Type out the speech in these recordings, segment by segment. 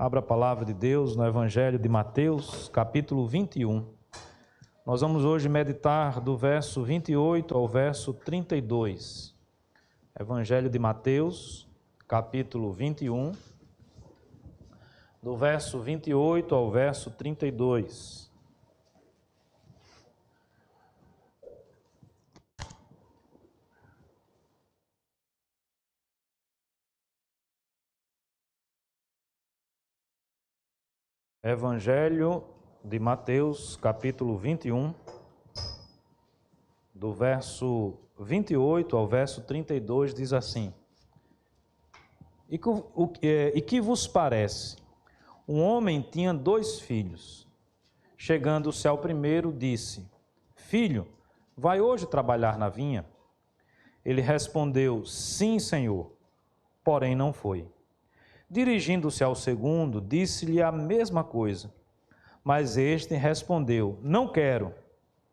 Abra a palavra de Deus no Evangelho de Mateus, capítulo 21. Nós vamos hoje meditar do verso 28 ao verso 32. Evangelho de Mateus, capítulo 21, do verso 28 ao verso 32. Evangelho de Mateus, capítulo 21, do verso 28 ao verso 32, diz assim: E que vos parece? Um homem tinha 2 filhos. Chegando-se ao primeiro, disse: Filho, vai hoje trabalhar na vinha? Ele respondeu: Sim, senhor. Porém não foi. Dirigindo-se ao segundo, disse-lhe a mesma coisa. Mas este respondeu: Não quero.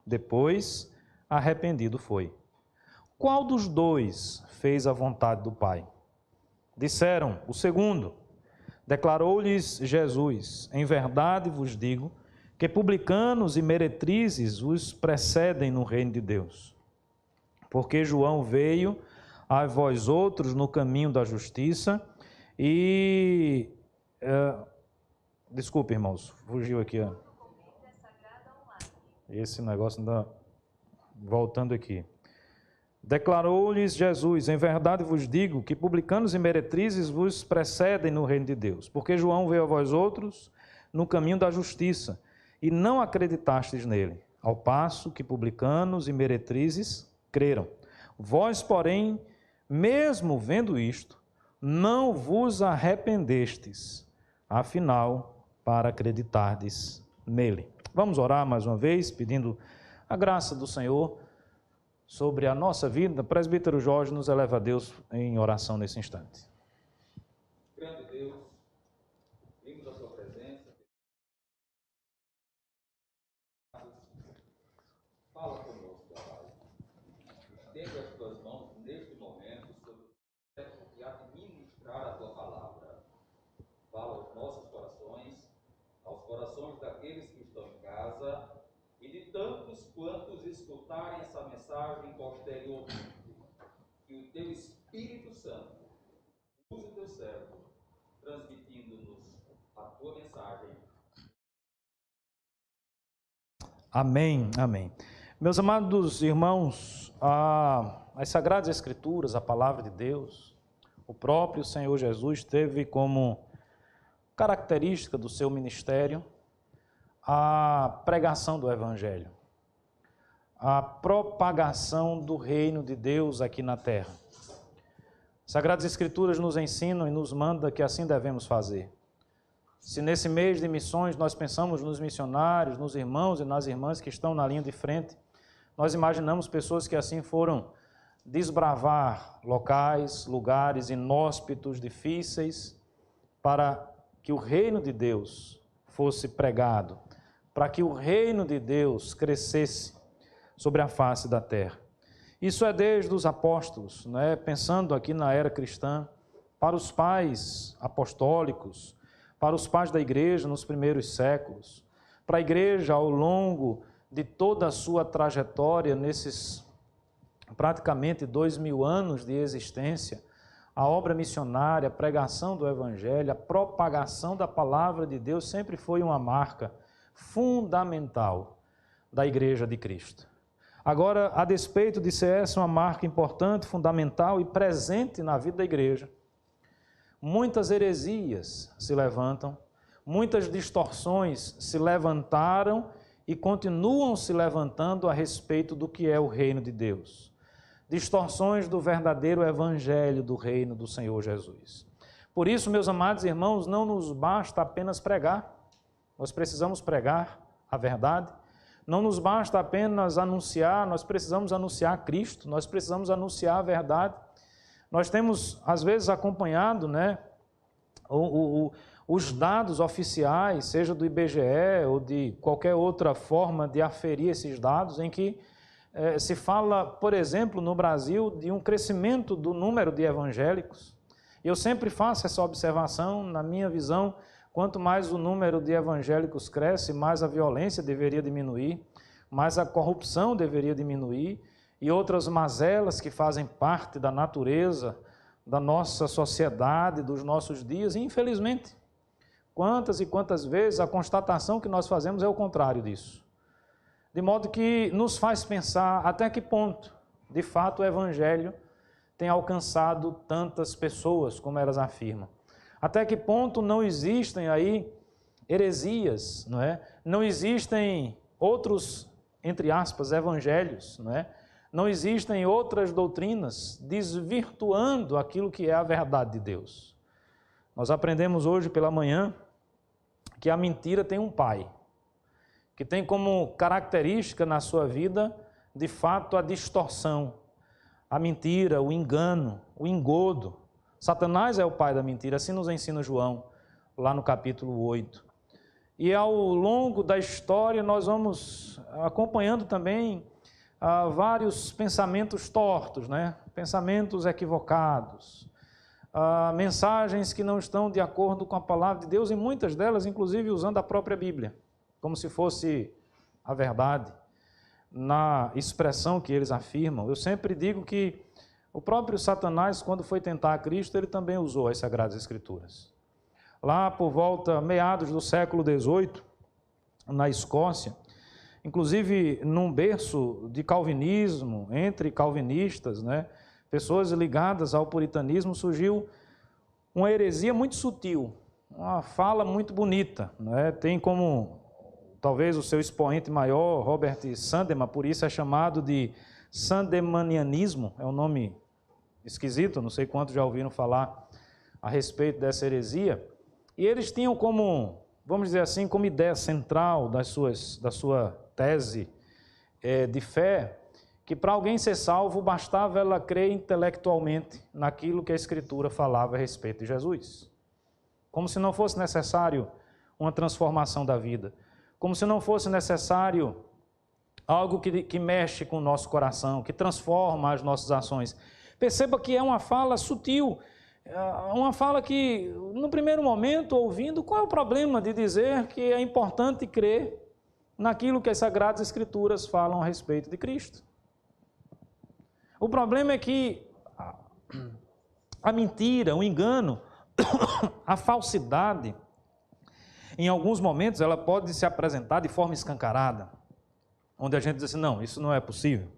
Depois, arrependido foi. Qual dos 2 fez a vontade do Pai? Disseram: O segundo. Declarou-lhes Jesus: Em verdade vos digo que publicanos e meretrizes os precedem no reino de Deus. Porque João veio a vós outros no caminho da justiça e... desculpe, irmãos, fugiu aqui. Esse negócio ainda... Voltando aqui. Declarou-lhes Jesus: Em verdade vos digo que publicanos e meretrizes vos precedem no reino de Deus. Porque João veio a vós outros no caminho da justiça e não acreditastes nele, ao passo que publicanos e meretrizes creram. Vós, porém, mesmo vendo isto, não vos arrependestes, afinal, para acreditardes nele. Vamos orar mais uma vez, pedindo a graça do Senhor sobre a nossa vida. Presbítero Jorge nos eleva a Deus em oração nesse instante. Grande Deus, vimos a sua presença. Fala conosco, Pai. Estende as tuas mãos neste momento e administrar a tua palavra. Fala aos nossos corações, aos corações daqueles que estão em casa e de tantos quantos escutarem essa mensagem posteriormente. Que o teu Espírito Santo use o teu servo, transmitindo-nos a tua mensagem. Amém, amém. Meus amados irmãos, as Sagradas Escrituras, a Palavra de Deus, o próprio Senhor Jesus teve como característica do seu ministério a pregação do Evangelho, a propagação do reino de Deus aqui na terra. As Sagradas Escrituras nos ensinam e nos mandam que assim devemos fazer. Se nesse mês de missões nós pensamos nos missionários, nos irmãos e nas irmãs que estão na linha de frente, nós imaginamos pessoas que assim foram desbravar locais, lugares inóspitos, difíceis, para que o reino de Deus fosse pregado, para que o reino de Deus crescesse sobre a face da terra. Isso é desde os apóstolos, né? Pensando aqui na era cristã, para os pais apostólicos, para os pais da igreja nos primeiros séculos, para a igreja ao longo de toda a sua trajetória nesses praticamente 2000 anos de existência, a obra missionária, a pregação do Evangelho, a propagação da palavra de Deus sempre foi uma marca fundamental da Igreja de Cristo. Agora, a despeito de ser essa uma marca importante, fundamental e presente na vida da igreja, muitas heresias se levantam, muitas distorções se levantaram e continuam se levantando a respeito do que é o reino de Deus. Distorções do verdadeiro evangelho do reino do Senhor Jesus. Por isso, meus amados irmãos, não nos basta apenas pregar, nós precisamos pregar a verdade. Não nos basta apenas anunciar, nós precisamos anunciar Cristo, nós precisamos anunciar a verdade. Nós temos, às vezes, acompanhado, né, os dados oficiais, seja do IBGE ou de qualquer outra forma de aferir esses dados, em que se fala, por exemplo, no Brasil, de um crescimento do número de evangélicos. Eu sempre faço essa observação, na minha visão, quanto mais o número de evangélicos cresce, mais a violência deveria diminuir, mais a corrupção deveria diminuir e outras mazelas que fazem parte da natureza da nossa sociedade, dos nossos dias, e infelizmente, quantas e quantas vezes a constatação que nós fazemos é o contrário disso. De modo que nos faz pensar até que ponto, de fato, o Evangelho tem alcançado tantas pessoas, como elas afirmam. Até que ponto não existem aí heresias, não é? Não existem outros, entre aspas, evangelhos, não é? Não existem outras doutrinas desvirtuando aquilo que é a verdade de Deus. Nós aprendemos hoje pela manhã que a mentira tem um pai, que tem como característica na sua vida, de fato, a distorção, a mentira, o engano, o engodo. Satanás é o pai da mentira, assim nos ensina João, lá no capítulo 8. E ao longo da história nós vamos acompanhando também vários pensamentos tortos, né? Pensamentos equivocados, mensagens que não estão de acordo com a palavra de Deus, e muitas delas, inclusive, usando a própria Bíblia, como se fosse a verdade, na expressão que eles afirmam. Eu sempre digo que o próprio Satanás, quando foi tentar a Cristo, ele também usou as Sagradas Escrituras. Lá por volta, meados do século XVIII, na Escócia, inclusive num berço de calvinismo, entre calvinistas, né, pessoas ligadas ao puritanismo, surgiu uma heresia muito sutil, uma fala muito bonita, né? Tem como, talvez, o seu expoente maior, Robert Sandeman, por isso é chamado de sandemanianismo, é um nome esquisito, não sei quantos já ouviram falar a respeito dessa heresia, e eles tinham como, vamos dizer assim, como ideia central da sua tese de fé, que para alguém ser salvo bastava ela crer intelectualmente naquilo que a Escritura falava a respeito de Jesus. Como se não fosse necessário uma transformação da vida, como se não fosse necessário algo que mexe com o nosso coração, que transforma as nossas ações. Perceba que é uma fala sutil, uma fala que, no primeiro momento, ouvindo, qual é o problema de dizer que é importante crer naquilo que as Sagradas Escrituras falam a respeito de Cristo? O problema é que a mentira, o engano, a falsidade, em alguns momentos, ela pode se apresentar de forma escancarada, onde a gente diz assim, não, isso não é possível.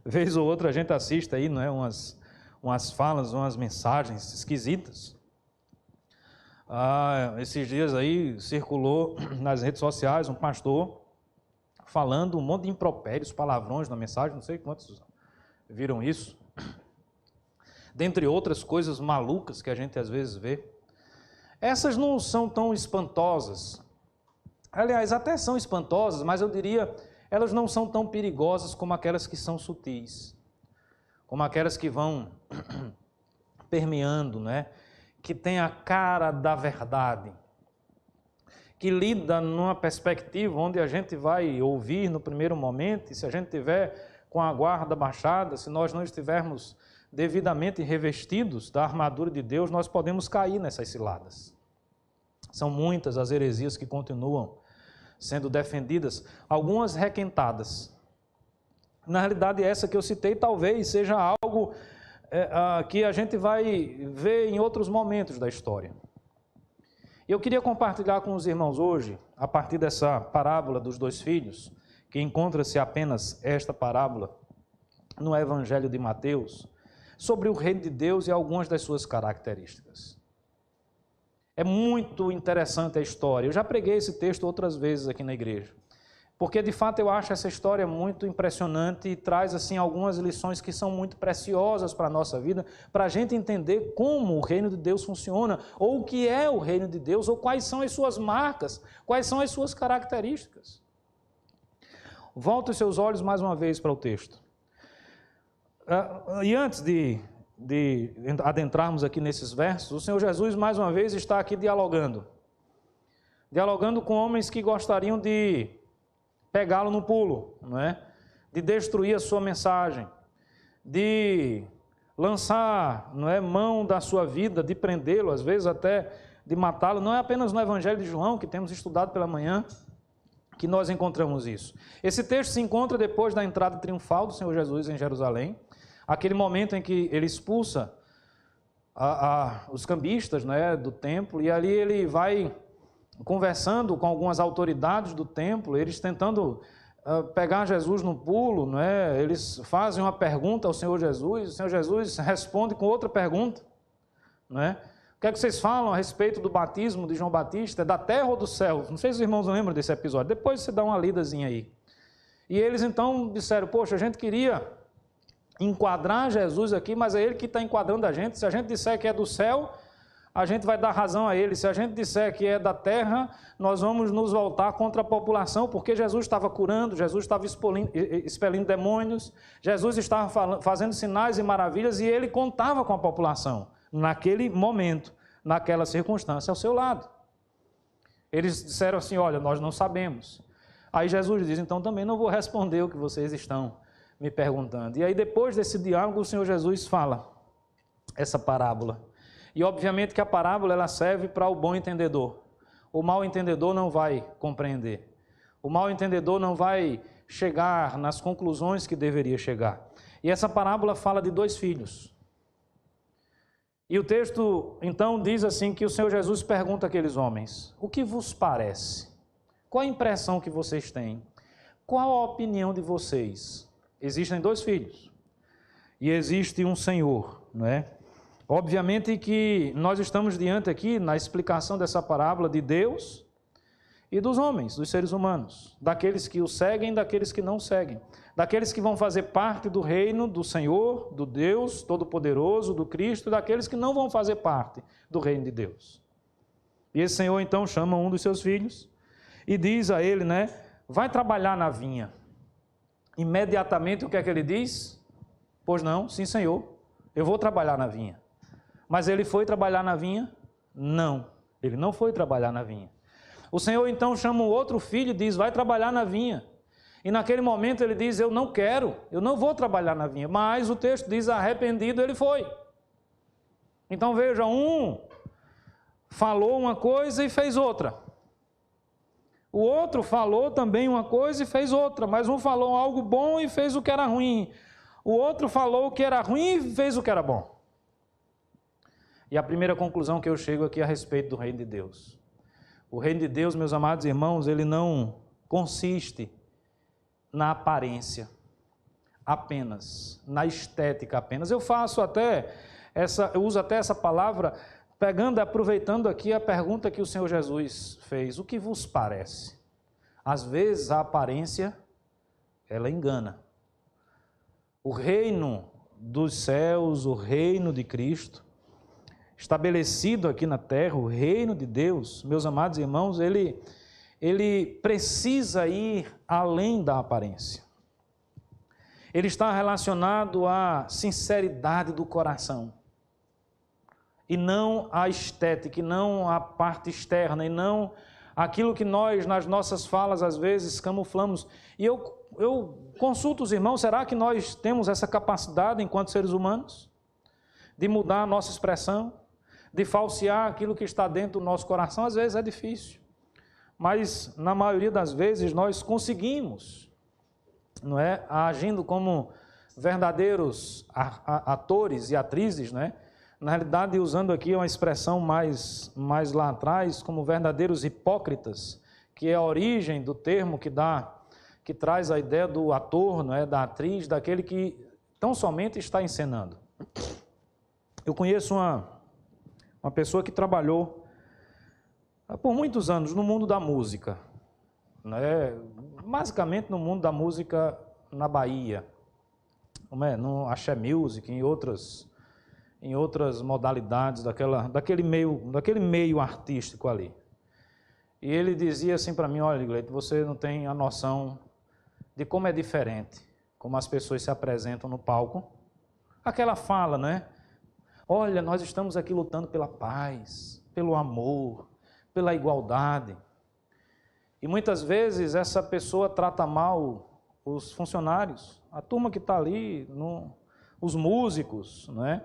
Vez ou outra a gente assiste aí, não é, umas falas, umas mensagens esquisitas. Esses dias aí circulou nas redes sociais um pastor falando um monte de impropérios, palavrões na mensagem, não sei quantos viram isso. Dentre outras coisas malucas que a gente às vezes vê. Essas não são tão espantosas. Aliás, até são espantosas, mas eu diria, elas não são tão perigosas como aquelas que são sutis, como aquelas que vão permeando, né? Que tem a cara da verdade, que lida numa perspectiva onde a gente vai ouvir no primeiro momento, e se a gente tiver com a guarda baixada, se nós não estivermos devidamente revestidos da armadura de Deus, nós podemos cair nessas ciladas. São muitas as heresias que continuam sendo defendidas, algumas requentadas. Na realidade, essa que eu citei talvez seja algo que a gente vai ver em outros momentos da história. Eu queria compartilhar com os irmãos hoje, a partir dessa parábola dos dois filhos, que encontra-se apenas esta parábola no Evangelho de Mateus, sobre o reino de Deus e algumas das suas características. É muito interessante a história. Eu já preguei esse texto outras vezes aqui na igreja, porque de fato eu acho essa história muito impressionante e traz assim algumas lições que são muito preciosas para a nossa vida, para a gente entender como o reino de Deus funciona, ou o que é o reino de Deus, ou quais são as suas marcas, quais são as suas características. Volte os seus olhos mais uma vez para o texto. E antes de adentrarmos aqui nesses versos, o Senhor Jesus mais uma vez está aqui dialogando com homens que gostariam de pegá-lo no pulo, não é? De destruir a sua mensagem, de lançar, não é, mão da sua vida, de prendê-lo, às vezes até de matá-lo. Não é apenas no Evangelho de João, que temos estudado pela manhã, que nós encontramos isso. Esse texto se encontra depois da entrada triunfal do Senhor Jesus em Jerusalém, aquele momento em que ele expulsa os cambistas, né, do templo, e ali ele vai conversando com algumas autoridades do templo, eles tentando pegar Jesus no pulo, não é? Eles fazem uma pergunta ao Senhor Jesus, o Senhor Jesus responde com outra pergunta, não é? O que é que vocês falam a respeito do batismo de João Batista? É da terra ou do céu? Não sei se os irmãos lembram desse episódio, depois você dá uma lidazinha aí. E eles então disseram, poxa, a gente queria enquadrar Jesus aqui, mas é ele que está enquadrando a gente. Se a gente disser que é do céu, a gente vai dar razão a ele. Se a gente disser que é da terra, nós vamos nos voltar contra a população, porque Jesus estava curando, Jesus estava expelindo demônios, Jesus estava fazendo sinais e maravilhas, e ele contava com a população, naquele momento, naquela circunstância, ao seu lado. Eles disseram assim, olha, nós não sabemos. Aí Jesus diz, então também não vou responder o que vocês estão me perguntando. E aí depois desse diálogo, o Senhor Jesus fala essa parábola. E obviamente que a parábola ela serve para o bom entendedor. O mau entendedor não vai compreender. O mau entendedor não vai chegar nas conclusões que deveria chegar. E essa parábola fala de 2 filhos. E o texto então diz assim que o Senhor Jesus pergunta àqueles homens, o que vos parece? Qual a impressão que vocês têm? Qual a opinião de vocês? Existem 2 filhos e existe um Senhor, não é? Obviamente que nós estamos diante aqui, na explicação dessa parábola, de Deus e dos homens, dos seres humanos, daqueles que o seguem e daqueles que não seguem, daqueles que vão fazer parte do reino do Senhor, do Deus Todo-Poderoso, do Cristo, e daqueles que não vão fazer parte do reino de Deus. E esse Senhor então chama um dos seus filhos e diz a ele, né, vai trabalhar na vinha. Imediatamente o que é que ele diz? Pois não, sim Senhor, eu vou trabalhar na vinha. Mas ele foi trabalhar na vinha? Não, ele não foi trabalhar na vinha. O Senhor então chama o outro filho e diz, vai trabalhar na vinha. E naquele momento ele diz, eu não quero, eu não vou trabalhar na vinha. Mas o texto diz, arrependido ele foi. Então veja, um falou uma coisa e fez outra. O outro falou também uma coisa e fez outra. Mas um falou algo bom e fez o que era ruim. O outro falou o que era ruim e fez o que era bom. E a primeira conclusão que eu chego aqui a respeito do reino de Deus. O reino de Deus, meus amados irmãos, ele não consiste na aparência apenas, na estética apenas. Eu uso até essa palavra, pegando e aproveitando aqui a pergunta que o Senhor Jesus fez. O que vos parece? Às vezes a aparência, ela engana. O reino dos céus, o reino de Cristo, estabelecido aqui na terra, o reino de Deus, meus amados irmãos, ele precisa ir além da aparência. Ele está relacionado à sinceridade do coração, e não à estética, e não à parte externa, e não aquilo que nós, nas nossas falas, às vezes, camuflamos. E eu consulto os irmãos, será que nós temos essa capacidade, enquanto seres humanos, de mudar a nossa expressão, de falsear aquilo que está dentro do nosso coração? Às vezes é difícil, mas na maioria das vezes nós conseguimos, não é? Agindo como verdadeiros atores e atrizes, né? Na realidade, usando aqui uma expressão mais lá atrás, como verdadeiros hipócritas, que é a origem do termo que traz a ideia do ator, não é? Da atriz, daquele que tão somente está encenando. Eu conheço uma pessoa que trabalhou por muitos anos no mundo da música, né? Basicamente no mundo da música na Bahia, no axé music, em outras modalidades daquele meio artístico ali. E ele dizia assim para mim, olha, Gleito, você não tem a noção de como é diferente, como as pessoas se apresentam no palco. Aquela fala, né? Olha, nós estamos aqui lutando pela paz, pelo amor, pela igualdade. E muitas vezes essa pessoa trata mal os funcionários, a turma que está ali, os músicos, né?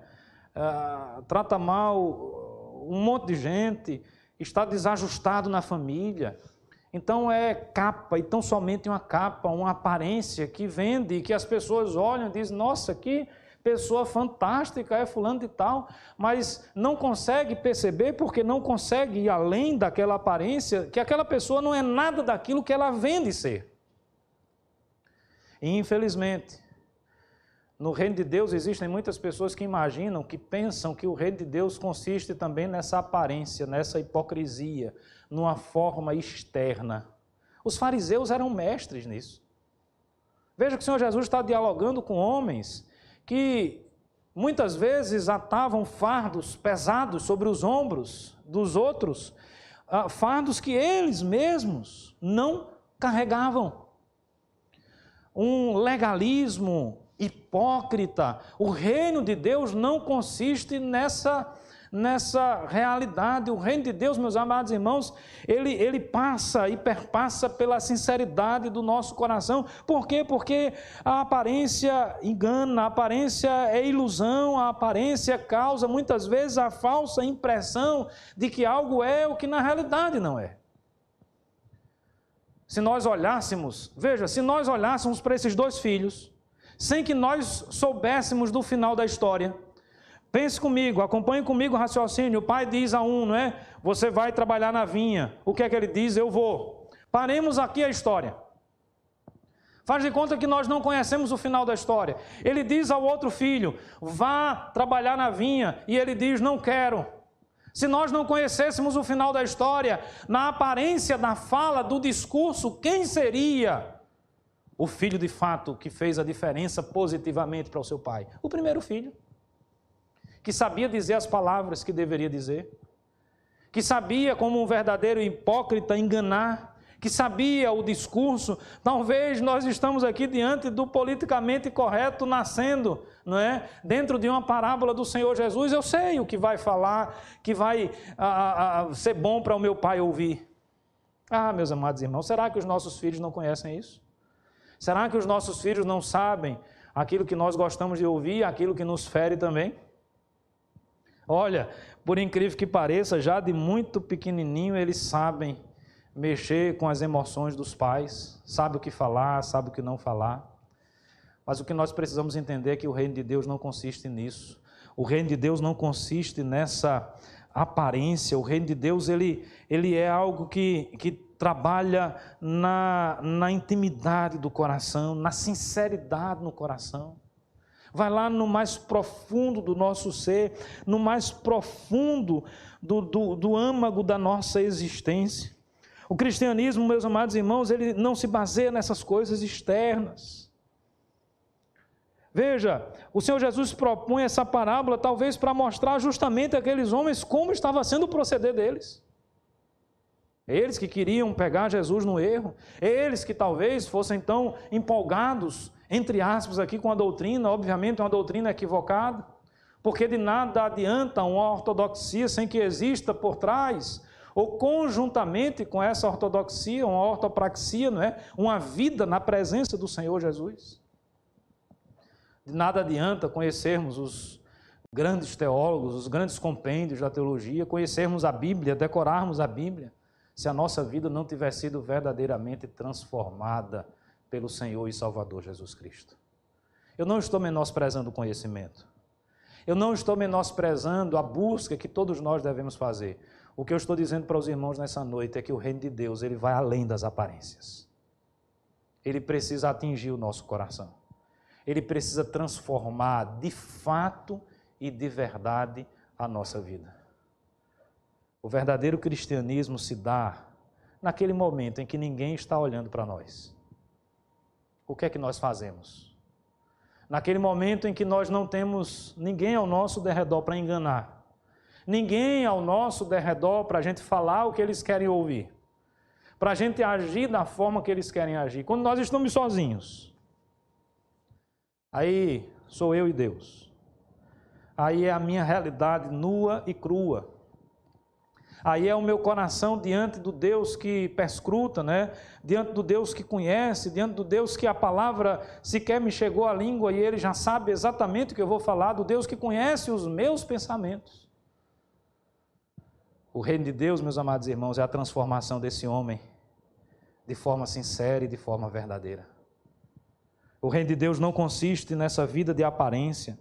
Trata mal um monte de gente, está desajustado na família. Então é capa, e tão somente uma capa, uma aparência que vende, e que as pessoas olham e dizem, nossa, que pessoa fantástica é fulano de tal, mas não consegue perceber porque não consegue ir além daquela aparência, que aquela pessoa não é nada daquilo que ela vende ser. E infelizmente, no reino de Deus existem muitas pessoas que imaginam, que pensam que o reino de Deus consiste também nessa aparência, nessa hipocrisia, numa forma externa. Os fariseus eram mestres nisso. Veja que o Senhor Jesus está dialogando com homens que muitas vezes atavam fardos pesados sobre os ombros dos outros, fardos que eles mesmos não carregavam. Um legalismo hipócrita. O reino de Deus não consiste nessa realidade. O reino de Deus, meus amados irmãos, ele passa e perpassa pela sinceridade do nosso coração. Por quê? Porque a aparência engana, a aparência é ilusão, a aparência causa muitas vezes a falsa impressão de que algo é o que na realidade não é. Se nós olhássemos, veja, se nós olhássemos para esses dois filhos, sem que nós soubéssemos do final da história, pense comigo, acompanhe comigo o raciocínio. O pai diz a um, não é? Você vai trabalhar na vinha. O que é que ele diz? Eu vou. Paremos aqui a história. Faz de conta que nós não conhecemos o final da história. Ele diz ao outro filho, vá trabalhar na vinha. E ele diz, não quero. Se nós não conhecêssemos o final da história, na aparência da fala, do discurso, quem seria o filho de fato que fez a diferença positivamente para o seu pai? O primeiro filho, que sabia dizer as palavras que deveria dizer, que sabia como um verdadeiro hipócrita enganar, que sabia o discurso. Talvez nós estamos aqui diante do politicamente correto nascendo, não é? Dentro de uma parábola do Senhor Jesus. Eu sei o que vai falar, que vai ser bom para o meu pai ouvir. Ah, meus amados irmãos, será que os nossos filhos não conhecem isso? Será que os nossos filhos não sabem aquilo que nós gostamos de ouvir, aquilo que nos fere também? Olha, por incrível que pareça, já de muito pequenininho eles sabem mexer com as emoções dos pais, sabe o que falar, sabe o que não falar. Mas o que nós precisamos entender é que o reino de Deus não consiste nisso. O reino de Deus não consiste nessa aparência. O reino de Deus ele é algo que trabalha na intimidade do coração, na sinceridade no coração. Vai lá no mais profundo do nosso ser, no mais profundo do âmago da nossa existência. O cristianismo, meus amados irmãos, ele não se baseia nessas coisas externas. Veja, o Senhor Jesus propõe essa parábola talvez para mostrar justamente àqueles homens como estava sendo o proceder deles. Eles que queriam pegar Jesus no erro, eles que talvez fossem tão empolgados, entre aspas, aqui com a doutrina, obviamente uma doutrina equivocada, porque de nada adianta uma ortodoxia sem que exista por trás, ou conjuntamente com essa ortodoxia, uma ortopraxia, não é? Uma vida na presença do Senhor Jesus. De nada adianta conhecermos os grandes teólogos, os grandes compêndios da teologia, conhecermos a Bíblia, decorarmos a Bíblia, se a nossa vida não tiver sido verdadeiramente transformada pelo Senhor e Salvador Jesus Cristo. Eu não estou menosprezando o conhecimento. Eu não estou menosprezando a busca que todos nós devemos fazer. O que eu estou dizendo para os irmãos nessa noite é que o reino de Deus, ele vai além das aparências. Ele precisa atingir o nosso coração. Ele precisa transformar de fato e de verdade a nossa vida. O verdadeiro cristianismo se dá naquele momento em que ninguém está olhando para nós. O que é que nós fazemos? Naquele momento em que nós não temos ninguém ao nosso derredor para enganar, ninguém ao nosso derredor para a gente falar o que eles querem ouvir, para a gente agir da forma que eles querem agir. Quando nós estamos sozinhos, aí sou eu e Deus. Aí é a minha realidade nua e crua. Aí é o meu coração diante do Deus que perscruta, né? Diante do Deus que conhece, diante do Deus que a palavra sequer me chegou à língua e Ele já sabe exatamente o que eu vou falar, do Deus que conhece os meus pensamentos. O reino de Deus, meus amados irmãos, é a transformação desse homem de forma sincera e de forma verdadeira. O reino de Deus não consiste nessa vida de aparência.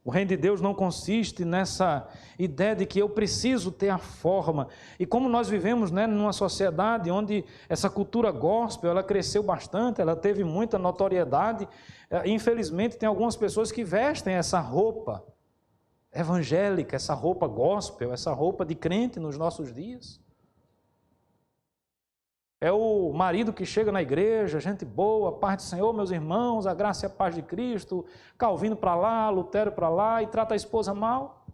O reino de Deus não consiste nessa ideia de que eu preciso ter a forma. E como nós vivemos, numa sociedade onde essa cultura gospel, ela cresceu bastante, ela teve muita notoriedade, infelizmente tem algumas pessoas que vestem essa roupa evangélica, essa roupa gospel, essa roupa de crente nos nossos dias. É o marido que chega na igreja, gente boa, paz do Senhor, meus irmãos, a graça e a paz de Cristo, Calvino para lá, Lutero para lá, e trata a esposa mal.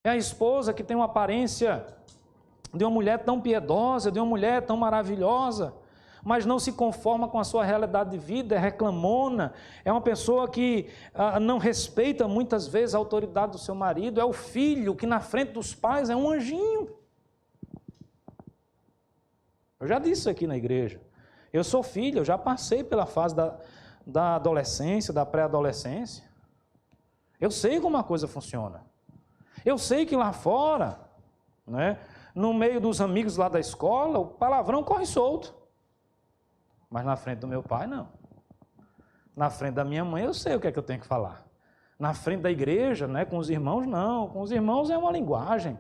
É a esposa que tem uma aparência de uma mulher tão piedosa, de uma mulher tão maravilhosa, mas não se conforma com a sua realidade de vida, é reclamona, é uma pessoa que não respeita muitas vezes a autoridade do seu marido, é o filho que na frente dos pais é um anjinho. Eu já disse isso aqui na igreja. Eu sou filho, eu já passei pela fase da adolescência, da pré-adolescência. Eu sei como a coisa funciona. Eu sei que lá fora, no meio dos amigos lá da escola, o palavrão corre solto. Mas na frente do meu pai, não. Na frente da minha mãe, eu sei o que é que eu tenho que falar. Na frente da igreja, com os irmãos, não. Com os irmãos é uma linguagem.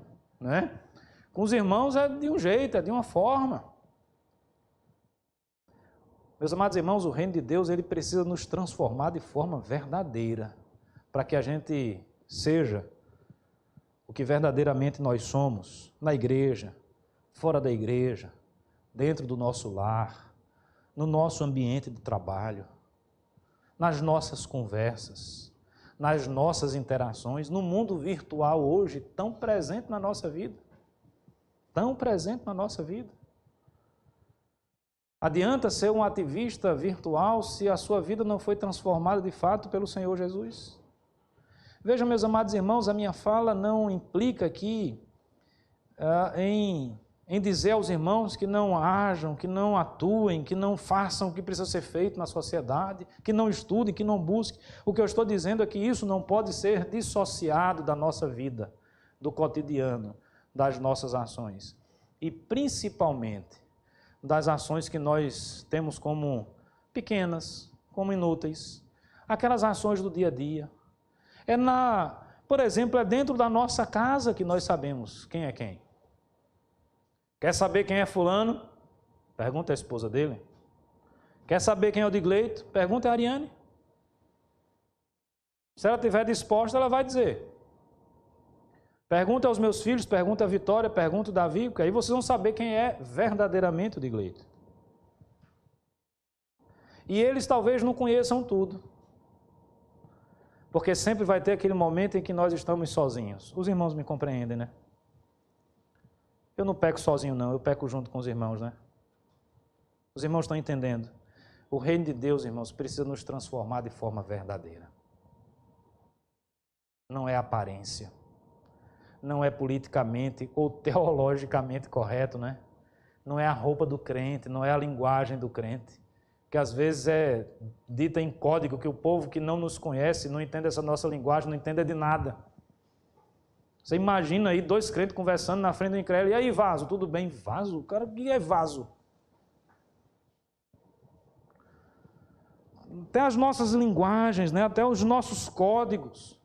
Com os irmãos é de um jeito, é de uma forma. Meus amados irmãos, o reino de Deus, ele precisa nos transformar de forma verdadeira, para que a gente seja o que verdadeiramente nós somos, na igreja, fora da igreja, dentro do nosso lar, no nosso ambiente de trabalho, nas nossas conversas, nas nossas interações, no mundo virtual hoje, tão presente na nossa vida. Tão presente na nossa vida. Adianta ser um ativista virtual se a sua vida não foi transformada de fato pelo Senhor Jesus? Veja, meus amados irmãos, a minha fala não implica aqui em dizer aos irmãos que não ajam, que não atuem, que não façam o que precisa ser feito na sociedade, que não estudem, que não busquem. O que eu estou dizendo é que isso não pode ser dissociado da nossa vida, do cotidiano, das nossas ações. E principalmente das ações que nós temos como pequenas, como inúteis, aquelas ações do dia a dia. Por exemplo, é dentro da nossa casa que nós sabemos quem é quem. Quer saber quem é fulano? Pergunta a esposa dele. Quer saber quem é o Digleito? Pergunta a Ariane. Se ela estiver disposta, ela vai dizer. Pergunta aos meus filhos, pergunta a Vitória, pergunta o Davi, porque aí vocês vão saber quem é verdadeiramente o Digleito. E eles talvez não conheçam tudo. Porque sempre vai ter aquele momento em que nós estamos sozinhos. Os irmãos me compreendem, né? Eu não peco sozinho, não. Eu peco junto com os irmãos, né? Os irmãos estão entendendo. O reino de Deus, irmãos, precisa nos transformar de forma verdadeira. Não é aparência. Não é politicamente ou teologicamente correto, né? Não é a roupa do crente, não é a linguagem do crente, que às vezes é dita em código, que o povo que não nos conhece, não entende essa nossa linguagem, não entende de nada. Você imagina aí 2 crentes conversando na frente do incrédulo, e aí, vaso, tudo bem? Vaso? Cara, o que é vaso? Até as nossas linguagens, né? Até os nossos códigos.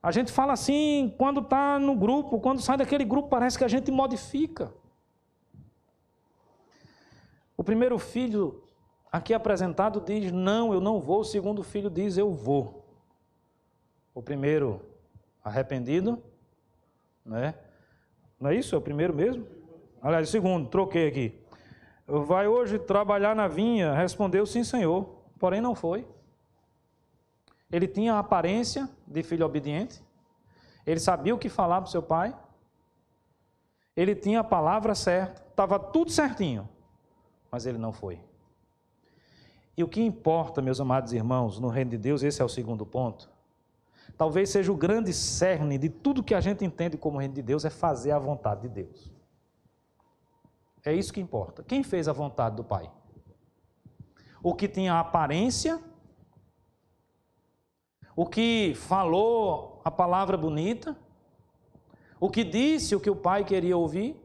A gente fala assim, quando está no grupo, quando sai daquele grupo, parece que a gente modifica. O primeiro filho aqui apresentado diz, não, eu não vou. O segundo filho diz, eu vou. O primeiro arrependido, né? Não é isso? É o primeiro mesmo? Aliás, o segundo, troquei aqui. Vai hoje trabalhar na vinha? Respondeu, sim, senhor. Porém, não foi. Ele tinha a aparência de filho obediente. Ele sabia o que falar para o seu pai. Ele tinha a palavra certa. Estava tudo certinho. Mas ele não foi. E o que importa, meus amados irmãos, no reino de Deus, esse é o segundo ponto. Talvez seja o grande cerne de tudo que a gente entende como reino de Deus, é fazer a vontade de Deus. É isso que importa. Quem fez a vontade do Pai? O que tinha a aparência, o que falou a palavra bonita, o que disse o que o Pai queria ouvir?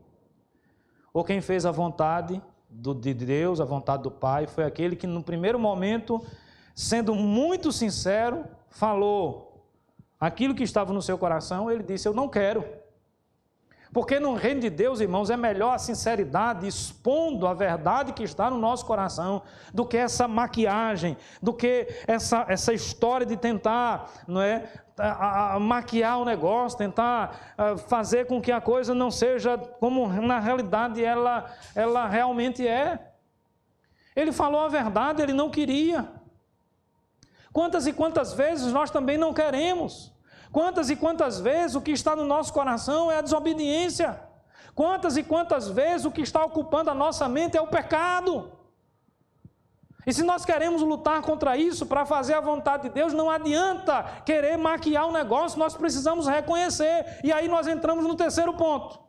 Ou quem fez a vontade de Deus, a vontade do Pai, foi aquele que no primeiro momento, sendo muito sincero, falou aquilo que estava no seu coração, ele disse, eu não quero. Porque no reino de Deus, irmãos, é melhor a sinceridade expondo a verdade que está no nosso coração do que essa maquiagem, do que essa história de tentar, não é, maquiar o negócio, tentar fazer com que a coisa não seja como na realidade ela realmente é. Ele falou a verdade, ele não queria. Quantas e quantas vezes nós também não queremos? Quantas e quantas vezes o que está no nosso coração é a desobediência? Quantas e quantas vezes o que está ocupando a nossa mente é o pecado? E se nós queremos lutar contra isso, para fazer a vontade de Deus, não adianta querer maquiar o negócio, nós precisamos reconhecer. E aí nós entramos no terceiro ponto.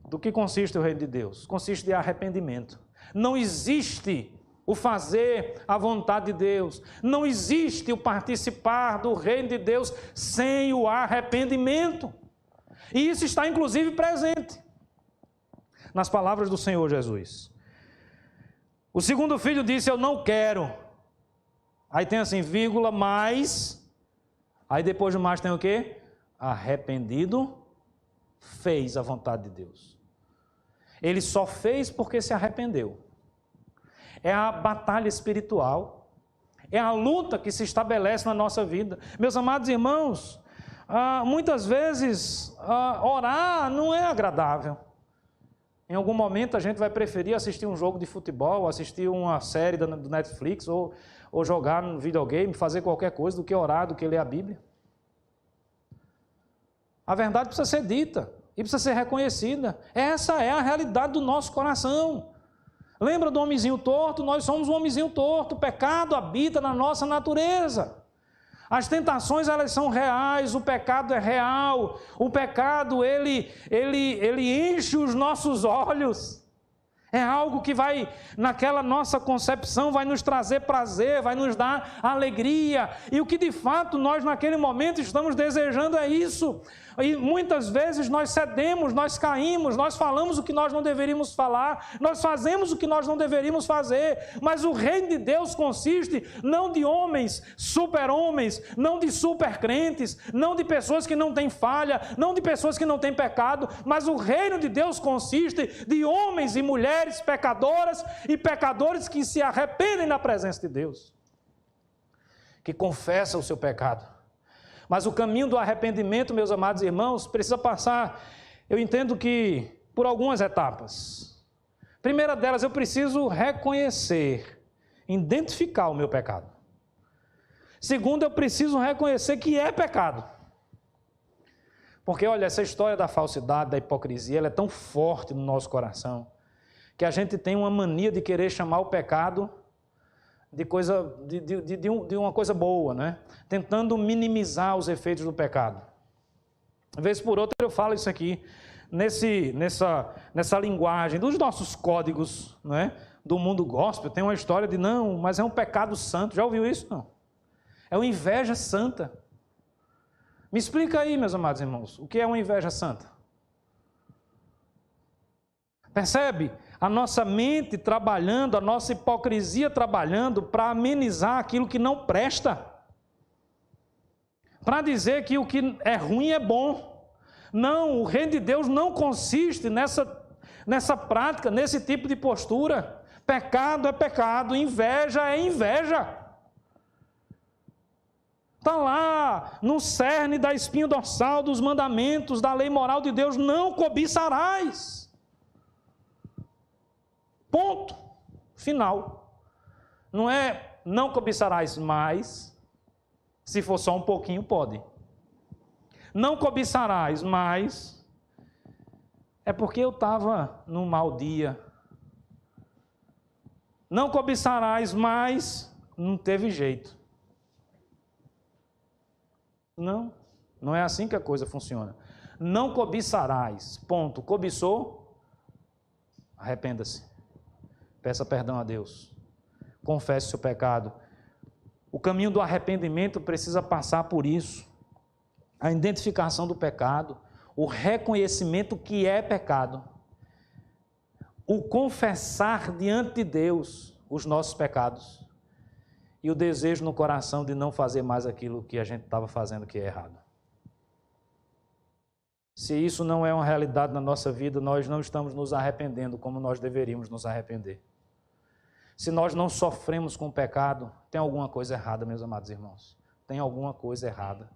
Do que consiste o reino de Deus? Consiste de arrependimento. Não existe o fazer a vontade de Deus. Não existe o participar do reino de Deus sem o arrependimento. E isso está inclusive presente nas palavras do Senhor Jesus. O segundo filho disse, eu não quero. Aí tem assim, vírgula, mas. Aí depois do mais tem o quê? Arrependido, fez a vontade de Deus. Ele só fez porque se arrependeu. É a batalha espiritual, é a luta que se estabelece na nossa vida. Meus amados irmãos, muitas vezes orar não é agradável. Em algum momento a gente vai preferir assistir um jogo de futebol, assistir uma série do Netflix, ou jogar no videogame, fazer qualquer coisa, do que orar, do que ler a Bíblia. A verdade precisa ser dita e precisa ser reconhecida. Essa é a realidade do nosso coração. Lembra do homenzinho torto? Nós somos um homenzinho torto. O pecado habita na nossa natureza. As tentações, elas são reais, o pecado é real. O pecado, ele enche os nossos olhos. É algo que vai, naquela nossa concepção, vai nos trazer prazer, vai nos dar alegria. E o que de fato nós naquele momento estamos desejando é isso. E muitas vezes nós cedemos, nós caímos, nós falamos o que nós não deveríamos falar, nós fazemos o que nós não deveríamos fazer. Mas o reino de Deus consiste não de homens, super-homens, não de super-crentes, não de pessoas que não têm falha, não de pessoas que não têm pecado, mas o reino de Deus consiste de homens e mulheres pecadoras e pecadores que se arrependem na presença de Deus, que confessam o seu pecado. Mas o caminho do arrependimento, meus amados irmãos, precisa passar, eu entendo que, por algumas etapas. Primeira delas, eu preciso reconhecer, identificar o meu pecado. Segundo, eu preciso reconhecer que é pecado. Porque, olha, essa história da falsidade, da hipocrisia, ela é tão forte no nosso coração, que a gente tem uma mania de querer chamar o pecado de uma coisa boa, né? Tentando minimizar os efeitos do pecado. Vez por outra eu falo isso aqui, nessa linguagem dos nossos códigos, né? Do mundo gospel, tem uma história de não, mas é um pecado santo. Já ouviu isso? Não. É uma inveja santa. Me explica aí, meus amados irmãos, o que é uma inveja santa? Percebe? A nossa mente trabalhando, a nossa hipocrisia trabalhando para amenizar aquilo que não presta. Para dizer que o que é ruim é bom. Não, o reino de Deus não consiste nessa prática, nesse tipo de postura. Pecado é pecado, inveja é inveja. Está lá no cerne da espinha dorsal dos mandamentos, da lei moral de Deus, não cobiçarás. Ponto. Final. Não é não cobiçarás mais, se for só um pouquinho, pode. Não cobiçarás mais, é porque eu estava num mau dia. Não cobiçarás mais, não teve jeito. Não é assim que a coisa funciona. Não cobiçarás, ponto. Cobiçou, arrependa-se. Peça perdão a Deus. Confesse seu pecado. O caminho do arrependimento precisa passar por isso. a identificação do pecado, o reconhecimento que é pecado, o confessar diante de Deus os nossos pecados e o desejo no coração de não fazer mais aquilo que a gente estava fazendo que é errado. Se isso não é uma realidade na nossa vida, nós não estamos nos arrependendo como nós deveríamos nos arrepender. Se nós não sofremos com o pecado, tem alguma coisa errada, meus amados irmãos. Tem alguma coisa errada.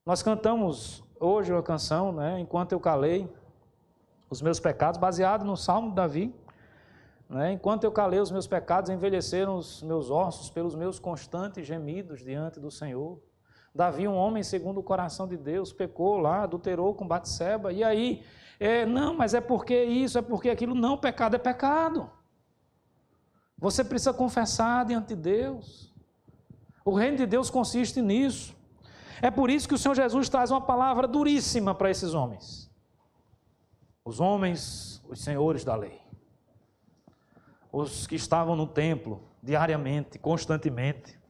Nós cantamos hoje uma canção, né, enquanto eu calei os meus pecados, baseado no Salmo de Davi. Né, enquanto eu calei os meus pecados, envelheceram os meus ossos pelos meus constantes gemidos diante do Senhor. Davi, um homem segundo o coração de Deus, pecou lá, adulterou com Batseba. E aí, não, mas é porque isso, é porque aquilo. Não, pecado é pecado. Você precisa confessar diante de Deus. O reino de Deus consiste nisso. É por isso que o Senhor Jesus traz uma palavra duríssima para esses homens. Os homens, os senhores da lei. Os que estavam no templo diariamente, constantemente.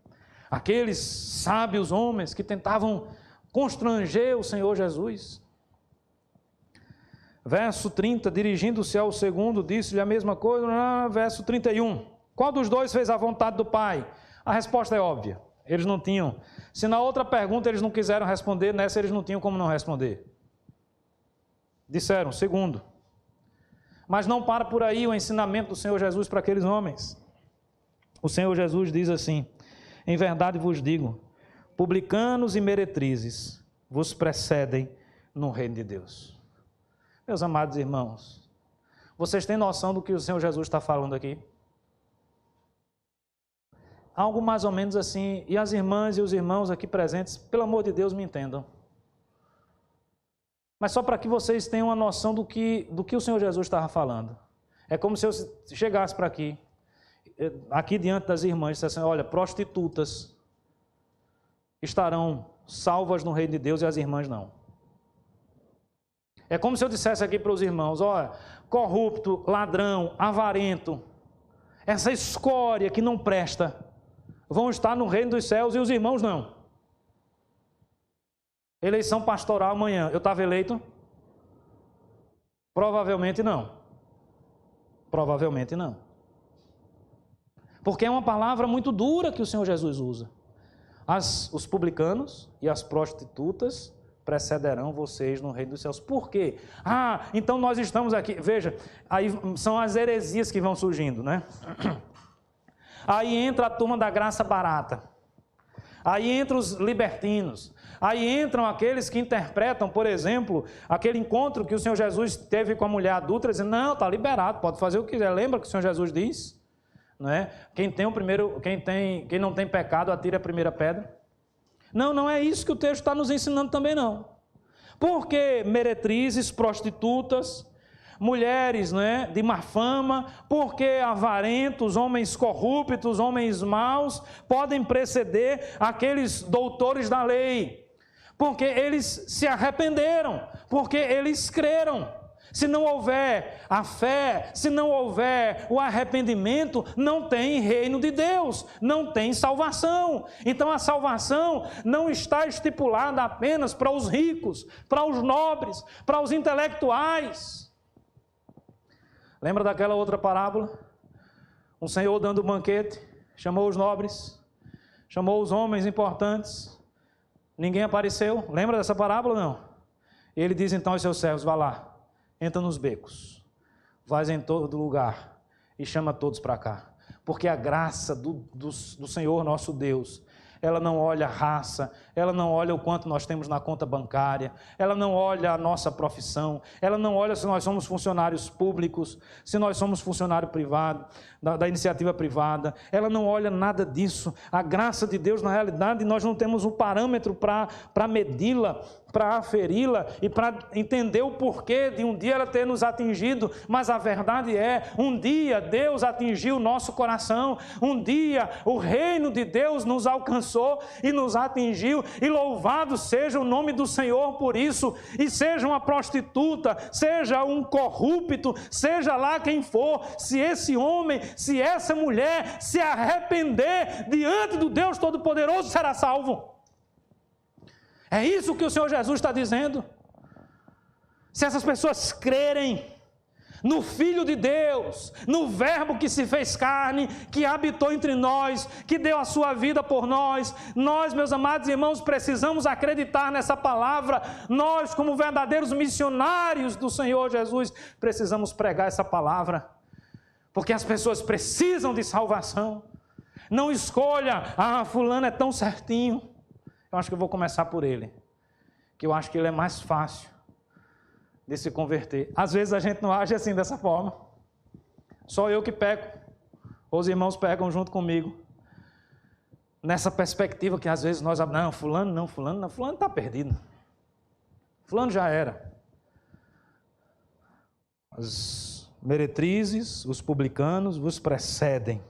Aqueles sábios homens que tentavam constranger o Senhor Jesus. Verso 30, dirigindo-se ao segundo, disse-lhe a mesma coisa. Verso 31, qual dos dois fez a vontade do Pai? A resposta é óbvia, eles não tinham. Se na outra pergunta eles não quiseram responder, nessa eles não tinham como não responder. Disseram, segundo. Mas não para por aí o ensinamento do Senhor Jesus para aqueles homens. O Senhor Jesus diz assim, em verdade vos digo, publicanos e meretrizes vos precedem no reino de Deus. Meus amados irmãos, vocês têm noção do que o Senhor Jesus está falando aqui? Algo mais ou menos assim, e as irmãs e os irmãos aqui presentes, pelo amor de Deus, me entendam. Mas só para que vocês tenham uma noção do que o Senhor Jesus estava falando. É como se eu chegasse para aqui diante das irmãs, e dissesse assim, olha, prostitutas estarão salvas no reino de Deus e as irmãs não. É como se eu dissesse aqui para os irmãos, olha, corrupto, ladrão, avarento, essa escória que não presta, vão estar no reino dos céus e os irmãos não. Eleição pastoral amanhã, eu estava eleito? Provavelmente não. Provavelmente não. Porque é uma palavra muito dura que o Senhor Jesus usa. Os publicanos e as prostitutas precederão vocês no reino dos céus. Por quê? Então nós estamos aqui. Veja, aí são as heresias que vão surgindo, né? Aí entra a turma da graça barata. Aí entram os libertinos. Aí entram aqueles que interpretam, por exemplo, aquele encontro que o Senhor Jesus teve com a mulher adúltera, dizendo, não, está liberado, pode fazer o que quiser. Lembra que o Senhor Jesus diz? Não é? Quem não tem pecado, atire a primeira pedra. Não é isso que o texto está nos ensinando também não. Porque meretrizes, prostitutas, mulheres, né, de má fama, porque avarentos, homens corruptos, homens maus, podem preceder aqueles doutores da lei, porque eles se arrependeram, porque eles creram. Se não houver a fé, se não houver o arrependimento, não tem reino de Deus, não tem salvação. Então a salvação não está estipulada apenas para os ricos, para os nobres, para os intelectuais. Lembra daquela outra parábola? Um senhor dando um banquete, chamou os nobres, chamou os homens importantes, ninguém apareceu. Lembra dessa parábola? Não. Ele diz então aos seus servos, vá lá. Entra nos becos, vai em todo lugar e chama todos para cá. Porque a graça do Senhor nosso Deus, ela não olha a raça, ela não olha o quanto nós temos na conta bancária, ela não olha a nossa profissão, ela não olha se nós somos funcionários públicos, se nós somos funcionário privado, da iniciativa privada, ela não olha nada disso. A graça de Deus, na realidade, nós não temos um parâmetro para medi-la, para aferi-la e para entender o porquê de um dia ela ter nos atingido, mas a verdade é, um dia Deus atingiu o nosso coração, um dia o reino de Deus nos alcançou e nos atingiu, e louvado seja o nome do Senhor por isso. E seja uma prostituta, seja um corrupto, seja lá quem for, se esse homem, se essa mulher se arrepender diante do Deus Todo-Poderoso, será salvo. É isso que o Senhor Jesus está dizendo. Se essas pessoas crerem no Filho de Deus, no Verbo que se fez carne, que habitou entre nós, que deu a sua vida por nós, nós, meus amados irmãos, precisamos acreditar nessa palavra. Nós, como verdadeiros missionários do Senhor Jesus, precisamos pregar essa palavra, porque as pessoas precisam de salvação. Não escolha, fulano é tão certinho. Eu acho que eu vou começar por ele, que eu acho que ele é mais fácil de se converter. Às vezes a gente não age assim, dessa forma. Só eu que peco, ou os irmãos pecam junto comigo. Nessa perspectiva que às vezes nós, fulano está perdido. Fulano já era. As meretrizes, os publicanos vos precedem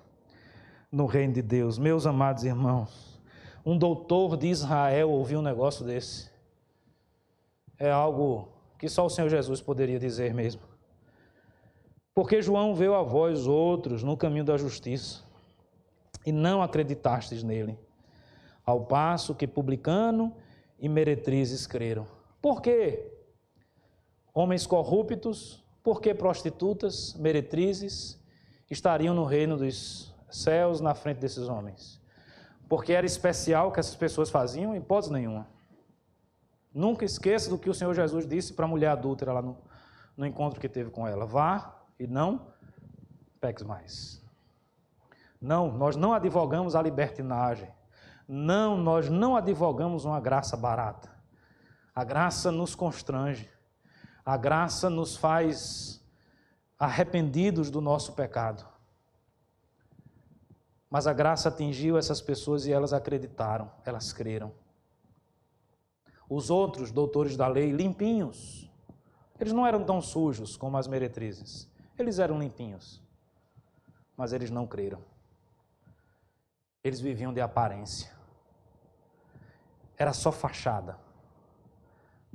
no reino de Deus. Meus amados irmãos, um doutor de Israel ouviu um negócio desse. É algo que só o Senhor Jesus poderia dizer mesmo. Porque João veio a vós outros no caminho da justiça, e não acreditastes nele, ao passo que publicano e meretrizes creram. Por quê? Homens corruptos, por que prostitutas, meretrizes, estariam no reino dos céus na frente desses homens? Porque era especial o que essas pessoas faziam? Em hipótese nenhuma. Nunca esqueça do que o Senhor Jesus disse para a mulher adúltera lá no encontro que teve com ela. Vá e não peques mais. Não, nós não advogamos a libertinagem. Não, nós não advogamos uma graça barata. A graça nos constrange. A graça nos faz arrependidos do nosso pecado. Mas a graça atingiu essas pessoas e elas acreditaram, elas creram. Os outros doutores da lei, limpinhos, eles não eram tão sujos como as meretrizes. Eles eram limpinhos, mas eles não creram. Eles viviam de aparência. Era só fachada.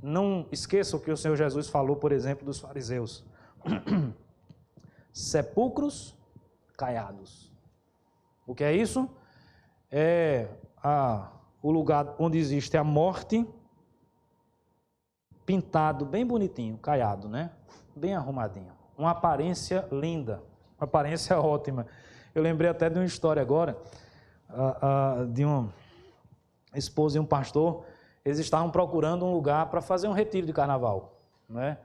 Não esqueça o que o Senhor Jesus falou, por exemplo, dos fariseus. Sepulcros caiados. O que é isso? É o lugar onde existe a morte, pintado bem bonitinho, caiado, né? Bem arrumadinho. Uma aparência linda, uma aparência ótima. Eu lembrei até de uma história agora, de uma esposa e um pastor. Eles estavam procurando um lugar para fazer um retiro de carnaval, né?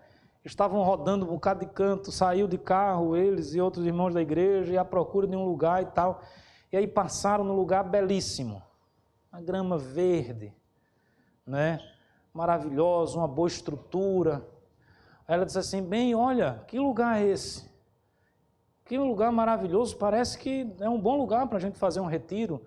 Estavam rodando um bocado de canto, saiu de carro, eles e outros irmãos da igreja, e à procura de um lugar e tal. E aí passaram num lugar belíssimo, uma grama verde, né? Maravilhosa, uma boa estrutura. Aí ela disse assim, bem, olha, que lugar é esse? Que lugar maravilhoso, parece que é um bom lugar para a gente fazer um retiro.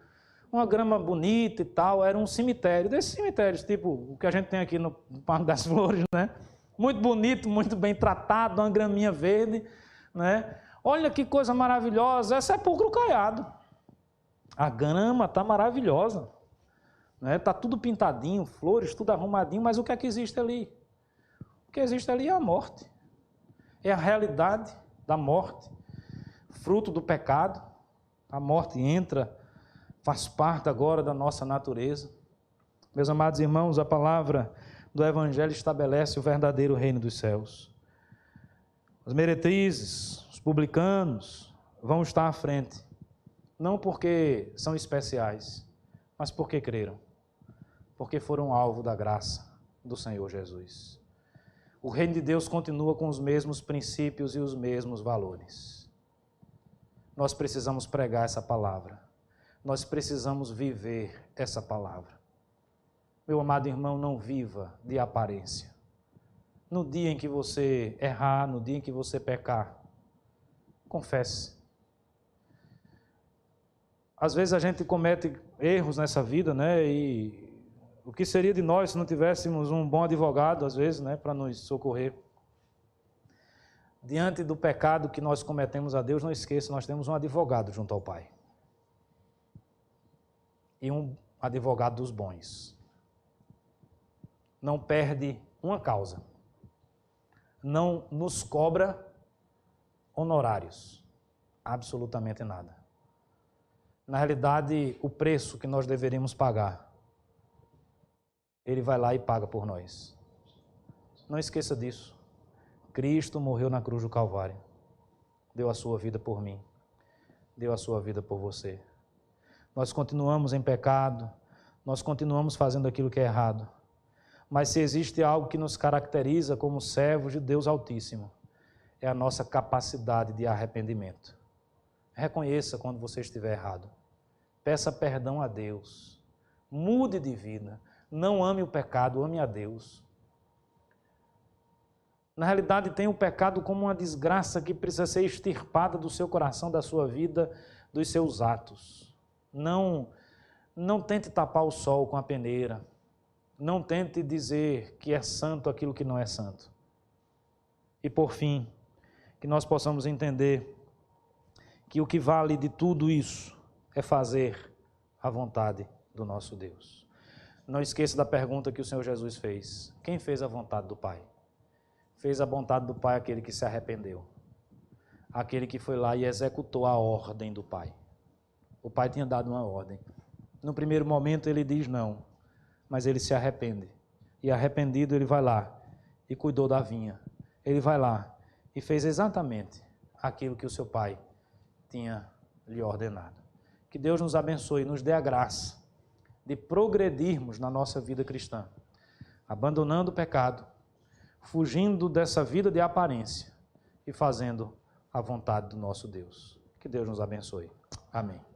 Uma grama bonita e tal, era um cemitério, desses cemitérios, tipo o que a gente tem aqui no Parque das Flores, né? Muito bonito, muito bem tratado, uma graminha verde, né? Olha que coisa maravilhosa, é sepulcro caiado. A grama está maravilhosa. Está tudo pintadinho, flores, tudo arrumadinho, mas o que é que existe ali? O que existe ali é a morte. É a realidade da morte, fruto do pecado. A morte entra, faz parte agora da nossa natureza. Meus amados irmãos, a palavra do Evangelho estabelece o verdadeiro reino dos céus. As meretrizes, os publicanos vão estar à frente, não porque são especiais, mas porque creram. Porque foram alvo da graça do Senhor Jesus. O reino de Deus continua com os mesmos princípios e os mesmos valores. Nós precisamos pregar essa palavra. Nós precisamos viver essa palavra. Meu amado irmão, não viva de aparência. No dia em que você errar, no dia em que você pecar, confesse. Às vezes a gente comete erros nessa vida, né? E o que seria de nós se não tivéssemos um bom advogado, às vezes, né, para nos socorrer? Diante do pecado que nós cometemos a Deus, não esqueça, nós temos um advogado junto ao Pai. E um advogado dos bons. Não perde uma causa. Não nos cobra honorários. Absolutamente nada. Na realidade, o preço que nós deveríamos pagar Ele vai lá e paga por nós. Não esqueça disso. Cristo morreu na cruz do Calvário. Deu a sua vida por mim. Deu a sua vida por você. Nós continuamos em pecado. Nós continuamos fazendo aquilo que é errado. Mas se existe algo que nos caracteriza como servos de Deus Altíssimo, é a nossa capacidade de arrependimento. Reconheça quando você estiver errado. Peça perdão a Deus. Mude de vida. Não ame o pecado, ame a Deus. Na realidade, tem o pecado como uma desgraça que precisa ser extirpada do seu coração, da sua vida, dos seus atos. Não tente tapar o sol com a peneira. Não tente dizer que é santo aquilo que não é santo. E por fim, que nós possamos entender que o que vale de tudo isso é fazer a vontade do nosso Deus. Não esqueça da pergunta que o Senhor Jesus fez. Quem fez a vontade do Pai? Fez a vontade do Pai aquele que se arrependeu. Aquele que foi lá e executou a ordem do Pai. O Pai tinha dado uma ordem. No primeiro momento ele diz não, mas ele se arrepende. E arrependido ele vai lá e cuidou da vinha. Ele vai lá e fez exatamente aquilo que o seu Pai tinha lhe ordenado. Que Deus nos abençoe e nos dê a graça de progredirmos na nossa vida cristã, abandonando o pecado, fugindo dessa vida de aparência e fazendo a vontade do nosso Deus. Que Deus nos abençoe. Amém.